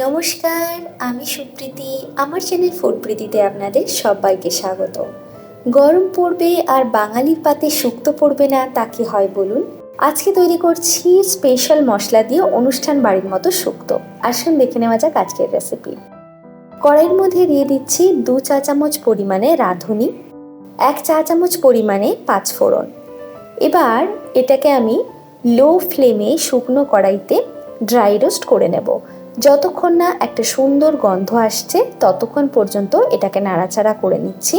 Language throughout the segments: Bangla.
নমস্কার, আমি সুপ্রীতি। আমার চ্যানেল ফুড প্রীতিতে আপনাদের সবাইকে স্বাগত। গরম পড়বে আর বাঙালির পাতে শুক্তো পড়বে না, তা কি হয় বলুন? আজকে তৈরি করছি স্পেশাল মশলা দিয়ে অনুষ্ঠান বাড়ির মতো শুক্তো। আসুন দেখে নেওয়া যাক আজকের রেসিপি। কড়াইয়ের মধ্যে দিয়ে দিচ্ছি 2 চা চামচ পরিমাণে রাঁধুনি, 1 চা চামচ পরিমাণে পাঁচফোড়ন। এবার এটাকে আমি লো ফ্লেমে শুকনো কড়াইতে ড্রাই রোস্ট করে নেব। যতক্ষণ না একটা সুন্দর গন্ধ আসছে ততক্ষণ পর্যন্ত এটাকে নাড়াচাড়া করে নিচ্ছি।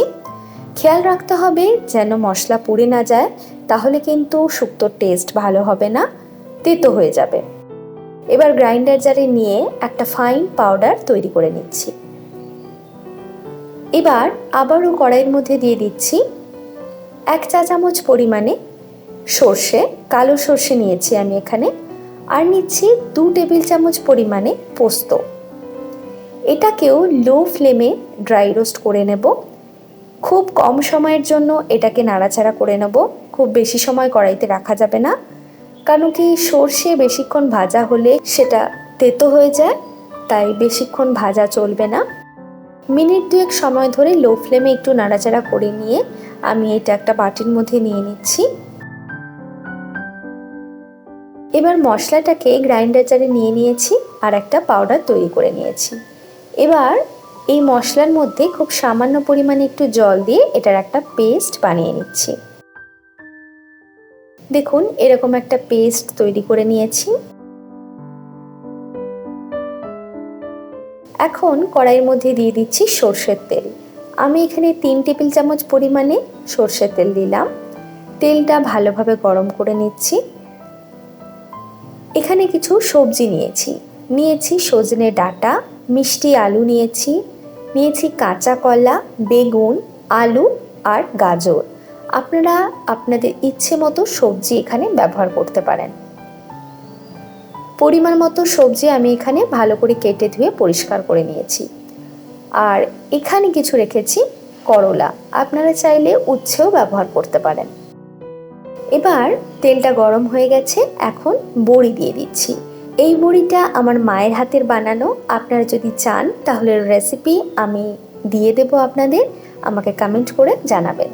খেয়াল রাখতে হবে যেন মশলা পুড়ে না যায়, তাহলে কিন্তু শুক্তোর টেস্ট ভালো হবে না, তেতো হয়ে যাবে। এবার গ্রাইন্ডার জারে নিয়ে একটা ফাইন পাউডার তৈরি করে নিচ্ছি। এবার আবারও কড়াইয়ের মধ্যে দিয়ে দিচ্ছি 1 চা চামচ পরিমাণে সর্ষে, কালো সর্ষে নিয়েছি আমি এখানে, আর নিচ্ছি 2 টেবিল চামচ পরিমাণে পোস্ত। এটাকেও লো ফ্লেমে ড্রাই রোস্ট করে নেব। খুব কম সময়ের জন্য এটাকে নাড়াচাড়া করে নেব, খুব বেশি সময় কড়াইতে রাখা যাবে না, কারণ কি সর্ষে বেশিক্ষণ ভাজা হলে সেটা তেতো হয়ে যায়, তাই বেশিক্ষণ ভাজা চলবে না। মিনিট 2 সময় ধরে লো ফ্লেমে একটু নাড়াচাড়া করে নিয়ে আমি এটা একটা বাটির মধ্যে নিয়ে নিচ্ছি। এবার মশলাটাকে গ্রাইন্ডার জারে নিয়ে নিয়েছি আর একটা পাউডার তৈরি করে নিয়েছি। এবার এই মশলার মধ্যে খুব সামান্য পরিমাণে একটু জল দিয়ে এটার একটা পেস্ট বানিয়ে নিচ্ছি। দেখুন এরকম একটা পেস্ট তৈরি করে নিয়েছি। এখন কড়াইয়ের মধ্যে দিয়ে দিচ্ছি সর্ষের তেল। আমি এখানে 3 টেবিল চামচ পরিমাণে সর্ষের তেল দিলাম। তেলটা ভালোভাবে গরম করে নিচ্ছি। এখানে কিছু সবজি নিয়েছি সজনে ডাঁটা, মিষ্টি আলু নিয়েছি কাঁচা কলা, বেগুন, আলু আর গাজর। আপনারা আপনাদের ইচ্ছে মতো সবজি এখানে ব্যবহার করতে পারেন। পরিমাণ মতো সবজি আমি এখানে ভালো করে কেটে ধুয়ে পরিষ্কার করে নিয়েছি। আর এখানে কিছু রেখেছি করলা, আপনারা চাইলে উচ্ছেও ব্যবহার করতে পারেন। এবার তেলটা গরম হয়ে গেছে, এখন বড়ি দিয়ে দিচ্ছি। এই বড়িটা আমার মায়ের হাতের বানানো, আপনারা যদি চান তাহলে রেসিপি আমি দিয়ে দেব আপনাদের, আমাকে কমেন্ট করে জানাবেন।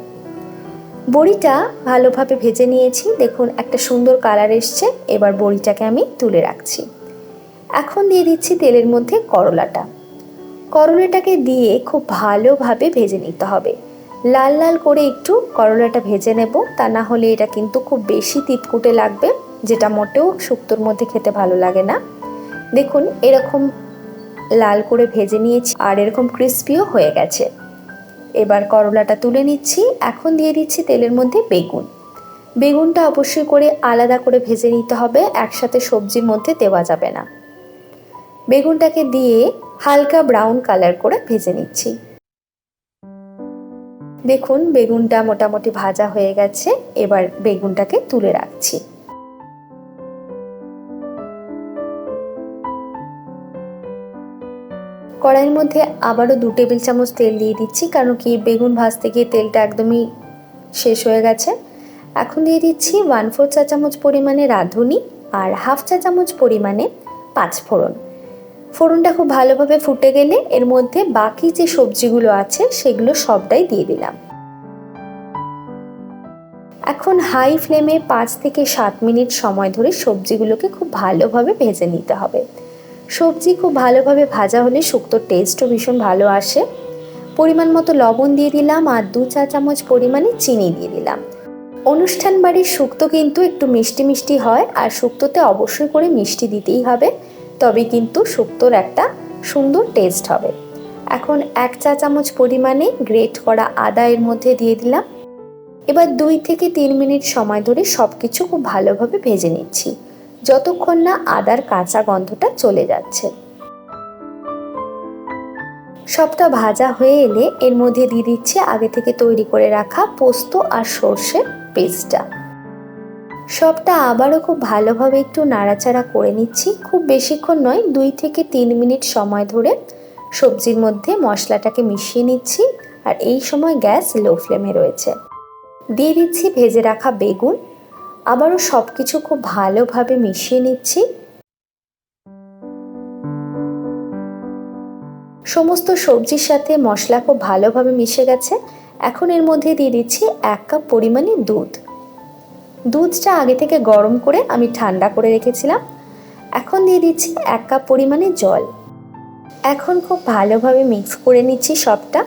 বড়িটা ভালোভাবে ভেজে নিয়েছি, দেখুন একটা সুন্দর কালার এসছে। এবার বড়িটাকে আমি তুলে রাখছি। এখন দিয়ে দিচ্ছি তেলের মধ্যে করলাটাকে দিয়ে খুব ভালোভাবে ভেজে নিতে হবে। লাল লাল করে একটু করলাটা ভেজে নেব, তা না হলে এটা কিন্তু খুব বেশি তিতকুটে লাগবে, যেটা মোটেও শুক্তোর মধ্যে খেতে ভালো লাগে না। দেখুন এরকম লাল করে ভেজে নিয়েছি আর এরকম ক্রিস্পিও হয়ে গেছে। এবার করলাটা তুলে নিচ্ছি। এখন দিয়ে দিচ্ছি তেলের মধ্যে বেগুনটা অবশ্যই করে আলাদা করে ভেজে নিতে হবে, একসাথে সবজির মধ্যে দেওয়া যাবে না। বেগুনটাকে দিয়ে হালকা ব্রাউন কালার করে ভেজে নিচ্ছি। দেখুন বেগুনটা মোটামুটি ভাজা হয়ে গেছে, এবার বেগুনটাকে তুলে রাখছি। কড়াইয়ের মধ্যে আবারও 2 টেবিল চামচ তেল দিয়ে দিচ্ছি, কারণ কি বেগুন ভাজতে গিয়ে তেলটা একদমই শেষ হয়ে গেছে। এখন দিয়ে দিচ্ছি 1/4 চা চামচ পরিমাণে রাঁধুনি আর 1/2 চা চামচ পরিমাণে পাঁচফোড়ন। ফোড়নটা খুব ভালোভাবে ফুটে গেলে এর মধ্যে বাকি যে সবজিগুলো আছে সেগুলো সবটাই দিয়ে দিলাম। এখন হাই ফ্লেমে 5 থেকে 7 মিনিট সময় ধরে সবজিগুলোকে খুব ভালোভাবে ভেজে নিতে হবে। সবজি খুব ভালোভাবে ভাজা হলে শুক্তোর টেস্টও ভীষণ ভালো আসে। পরিমাণ মতো লবণ দিয়ে দিলাম আর 2 চা চামচ পরিমাণে চিনি দিয়ে দিলাম। অনুষ্ঠান বাড়ির শুক্তো কিন্তু একটু মিষ্টি মিষ্টি হয়, আর শুক্তোতে অবশ্যই করে মিষ্টি দিতেই হবে, তবে কিন্তু শুক্তোর একটা সুন্দর টেস্ট হবে। এখন 1 চা চামচ পরিমাণে গ্রেট করা আদা এর মধ্যে দিয়ে দিলাম। এবার 2 থেকে 3 মিনিট সময় ধরে সব কিছু খুব ভালোভাবে ভেজে নিচ্ছি, যতক্ষণ না আদার কাঁচা গন্ধটা চলে যাচ্ছে। সবটা ভাজা হয়ে এলে এর মধ্যে দিয়ে দিচ্ছি আগে থেকে তৈরি করে রাখা পোস্ত আর সর্ষের পেস্টটা। সবটা আবারও খুব ভালোভাবে একটু নাড়াচাড়া করে নিচ্ছি, খুব বেশিক্ষণ নয়, 2 থেকে 3 মিনিট সময় ধরে সবজির মধ্যে মশলাটাকে মিশিয়ে নিচ্ছি। আর এই সময় গ্যাস লো ফ্লেমে রয়েছে। দিয়ে দিচ্ছি ভেজে রাখা বেগুন, আবারও সব কিছু খুব ভালোভাবে মিশিয়ে নিচ্ছি। সমস্ত সবজির সাথে মশলা খুব ভালোভাবে মিশে গেছে। এখন এর মধ্যে দিয়ে দিচ্ছি 1 কাপ পরিমাণে দুধ। দুধটা আগে থেকে গরম করে আমি ঠান্ডা করে রেখেছিলাম। এখন দিয়ে দিচ্ছি 1 কাপ পরিমাণে জল। এখন খুব ভালোভাবে মিক্স করে নিচ্ছি সবটা।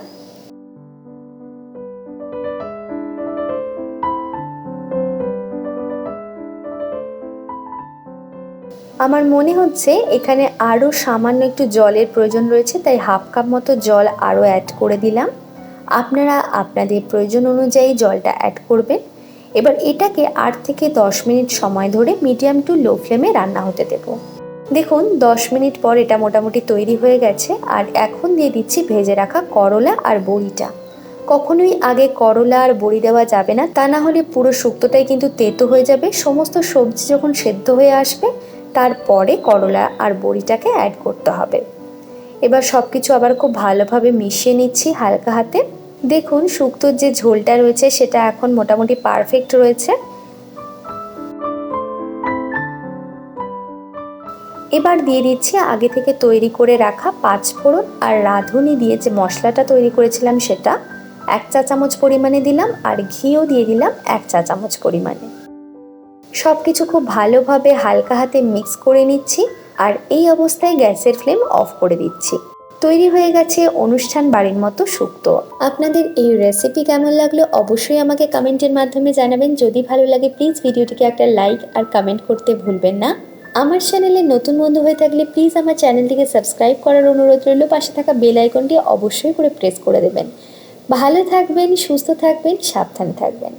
আমার মনে হচ্ছে এখানে আরও সামান্য একটু জলের প্রয়োজন রয়েছে, তাই 1/2 কাপ মতো জল আরও অ্যাড করে দিলাম। আপনারা আপনাদের প্রয়োজন অনুযায়ী জলটা অ্যাড করবেন। এবার এটাকে 8 থেকে 10 মিনিট সময় ধরে মিডিয়াম টু লো ফ্লেমে রান্না হতে দেব। দেখুন 10 মিনিট পর এটা মোটামুটি তৈরি হয়ে গেছে। আর এখন দিয়ে দিচ্ছি ভেজে রাখা করলা আর বড়িটা। কখনোই আগে করলা আর বড়ি দেওয়া যাবে না, তা না হলে পুরো শুক্তোটাই কিন্তু তেতো হয়ে যাবে। সমস্ত সবজি যখন সেদ্ধ হয়ে আসবে তারপরে করলা আর বড়িটাকে অ্যাড করতে হবে। এবার সব কিছু আবার খুব ভালোভাবে মিশিয়ে নিচ্ছি হালকা হাতে। দেখুন শুক্তোর যে ঝোলটা রয়েছে সেটা এখন মোটামুটি পারফেক্ট রয়েছে। এবার দিয়ে দিচ্ছি আগে থেকে তৈরি করে রাখা 5 ফোড়ন আর রাঁধুনি দিয়ে যে মশলাটা তৈরি করেছিলাম সেটা 1 চা চামচ পরিমাণে দিলাম, আর ঘিও দিয়ে দিলাম 1 চা চামচ পরিমাণে। সব কিছু খুব ভালোভাবে হালকা হাতে মিক্স করে নিচ্ছি, আর এই অবস্থায় গ্যাসের ফ্লেম অফ করে দিচ্ছি। তৈরি হয়ে গেছে অনুষ্ঠান বাড়ির মতো শুক্তো। আপনাদের এই রেসিপি কেমন লাগলো অবশ্যই আমাকে কমেন্টের মাধ্যমে জানাবেন। যদি ভালো লাগে প্লিজ ভিডিওটিকে একটা লাইক আর কমেন্ট করতে ভুলবেন না। আমার চ্যানেলে নতুন বন্ধু হয়ে থাকলে প্লিজ আমার চ্যানেলটিকে সাবস্ক্রাইব করার অনুরোধ রইল। পাশে থাকা বেল আইকনটি অবশ্যই করে প্রেস করে দেবেন। ভালো থাকবেন, সুস্থ থাকবেন, সাবধানে থাকবেন।